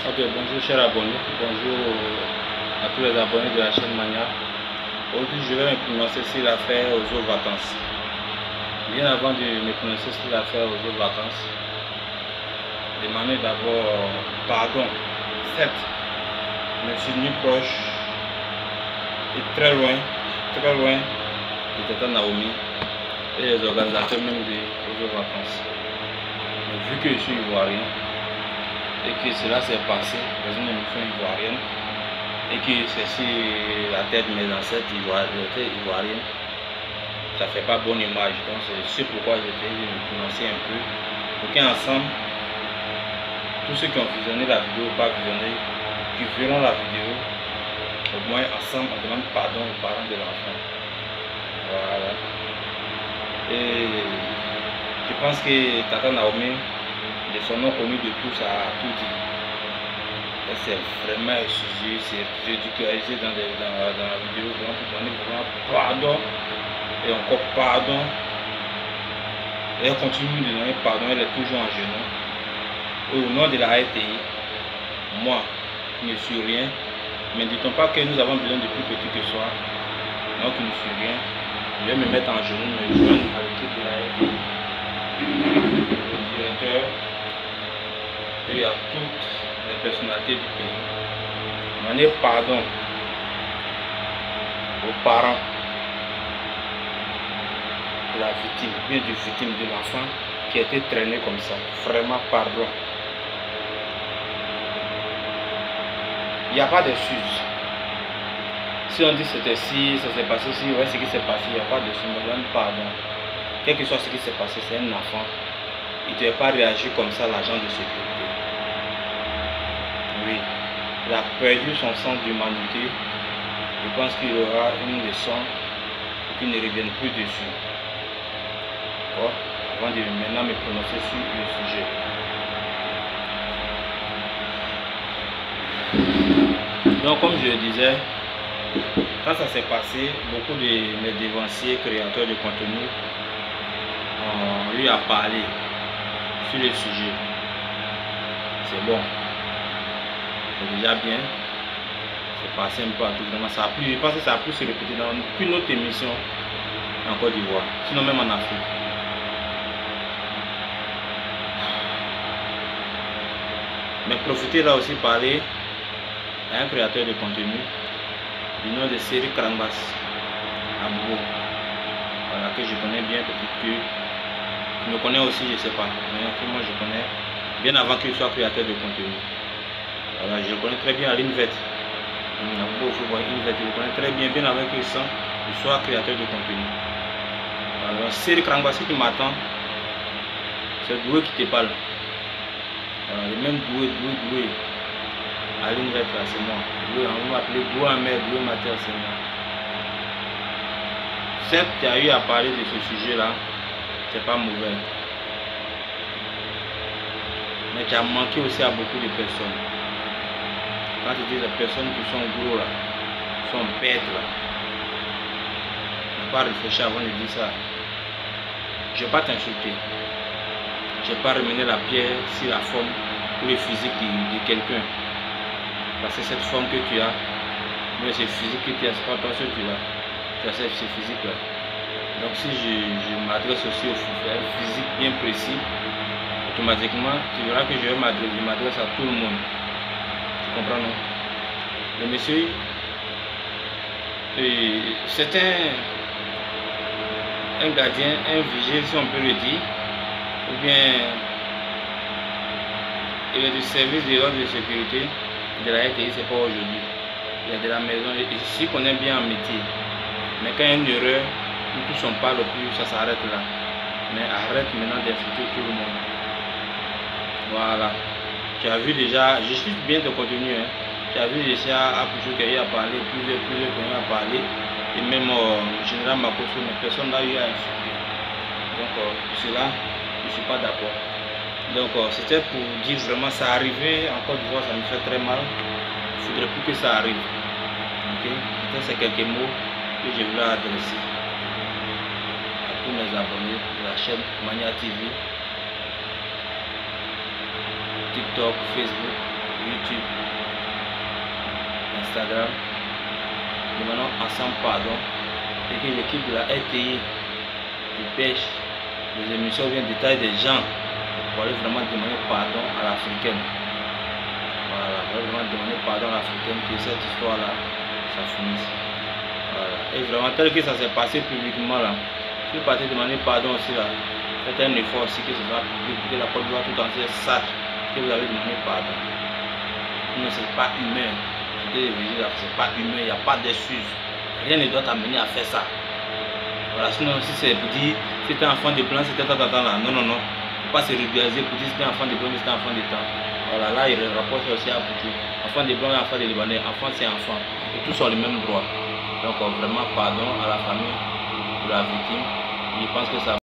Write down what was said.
Ok, bonjour chers abonnés, bonjour à tous les abonnés de la chaîne Mania. Aujourd'hui, je vais me prononcer sur l'affaire Ozo Vacances. Bien avant de me prononcer sur l'affaire Ozo Vacances, demander d'abord pardon. Certes, je me suis tenu proche et très loin de Tata Naomi et les organisateurs même de Ozo Vacances. Mais vu que je suis ivoirien, et que cela s'est passé dans une émission ivoirienne et que c'est sur la tête de mes ancêtres ivoiriens, ça fait pas bonne image. Donc c'est pourquoi j'étais de me prononcer un peu pour qu'ensemble, tous ceux qui ont visionné la vidéo ou pas visionné, qui verront la vidéo, au moins ensemble on demande pardon aux parents de l'enfant. Voilà. Et je pense que Tata Naomi, de son nom connu de tous, a tout dit. C'est vraiment un sujet, c'est ridiculisé dans la vidéo, vraiment pour demander vraiment pardon et encore pardon. Et elle continue de donner pardon, elle est toujours en genoux. Et au nom de la RTI, moi, je ne suis rien, mais ne dit-on pas que nous avons besoin de plus petit que soi, donc je ne suis rien. Je vais me mettre en genoux, me joindre à l'équipe de la RTI, le directeur, et à toutes les personnalités du pays. Demander pardon aux parents de la victime, bien du victime de l'enfant qui a été traîné comme ça. Vraiment pardon. Il n'y a pas d'excuse. Si on dit c'était si, ça s'est passé si, ouais, ce qui s'est passé, il n'y a pas d'excuse. On demande pardon. Quel que soit ce qui s'est passé, c'est un enfant. Il ne devait pas réagir comme ça, l'agent de sécurité. Oui, il a perdu son sens d'humanité. Je pense qu'il aura une leçon pour qu'il ne revienne plus dessus. Bon, avant de maintenant me prononcer sur le sujet. Donc, comme je le disais, quand ça s'est passé, beaucoup de mes dévanciers, créateurs de contenu ont eu à parler sur le sujet. C'est bon. C'est déjà bien. C'est passé un peu à tout. Vraiment, ça a pu, je pense que ça a pu se répéter dans une autre émission en Côte d'Ivoire, sinon même en Afrique. Mais profitez là aussi parler à un créateur de contenu du nom de Série Krambas à Bobo. Voilà, que je connais bien, peut-être que je me connais aussi, je ne sais pas, mais que moi je connais bien avant qu'il soit créateur de contenu. Voilà, je le connais très bien à l'Invet. Je le connais très bien avant qu'il soit créateur de contenu. Alors, Série Krambas, si tu m'attends, c'est Doué qui te parle. Voilà, le même Doué. À l'Invet, là, c'est moi. Doué, on va appeler Doué en mer, Doué mater, c'est moi. Certes, tu as eu à parler de ce sujet-là, c'est pas mauvais. Mais tu as manqué aussi à beaucoup de personnes. Quand tu dis les personnes qui sont gros là, sont bêtes là, il ne faut pas réfléchir avant de dire ça. Je ne vais pas t'insulter. Je ne vais pas remener la pierre sur la forme ou le physique de quelqu'un. Parce que cette forme que tu as, mais ce physique que tu as, c'est pas toi ce que tu as. Tu as ce physique là. Donc si je m'adresse aussi au physique bien précis, automatiquement tu verras que je m'adresse à tout le monde. Tu comprends, non? Le monsieur, c'est un gardien, un vigile si on peut le dire, ou bien il est du service de l'ordre de sécurité de la RTI, c'est pas aujourd'hui. Il est de la maison, il s'y connaît bien en métier. Mais quand il y a une erreur, nous tous on parle plus, ça s'arrête là. Mais arrête maintenant d'insulter tout le monde. Voilà. Tu as vu déjà, je suis bien de contenu, hein. Tu as vu déjà Apouchou qui a eu à parler, plusieurs qui ont eu à parler, et même le général Makosso, mais personne n'a eu à insulter. Donc cela, je ne suis pas d'accord. Donc c'était pour dire vraiment ça arrivait en Côte d'Ivoire, ça me fait très mal. Il ne faudrait plus que ça arrive. Ok, c'est quelques mots que je voulais adresser à tous mes abonnés de la chaîne Mania TV, TikTok, Facebook, YouTube, Instagram. Demandons ensemble pardon et que l'équipe de la RTI dépêche les émissions ou bien détail des gens pour aller vraiment demander pardon à l'africaine. Voilà, pour aller vraiment demander pardon à l'africaine, que cette histoire-là, ça finisse. Voilà. Et vraiment, tel que ça s'est passé publiquement là, je suis parti demander pardon aussi là. Faites un effort aussi que ce soit public, pour que la Côte d'Ivoire tout entière sache que vous avez demandé pardon. Non, c'est pas humain. C'est pas humain, il n'y a pas d'excuse. Rien ne doit t'amener à faire ça. Voilà, sinon si c'est pour dire si t'es enfant de blanc, c'était là. Non, non, non. Faut pas se ridiculiser pour dire si t'es enfant de blanc, si t'es enfant de temps. Voilà, là il rapporte aussi à beaucoup. Enfant de blanc et enfant de libanais, enfant c'est enfant. Et tous ont les mêmes droits. Donc vraiment pardon à la famille, pour la victime. Je pense que ça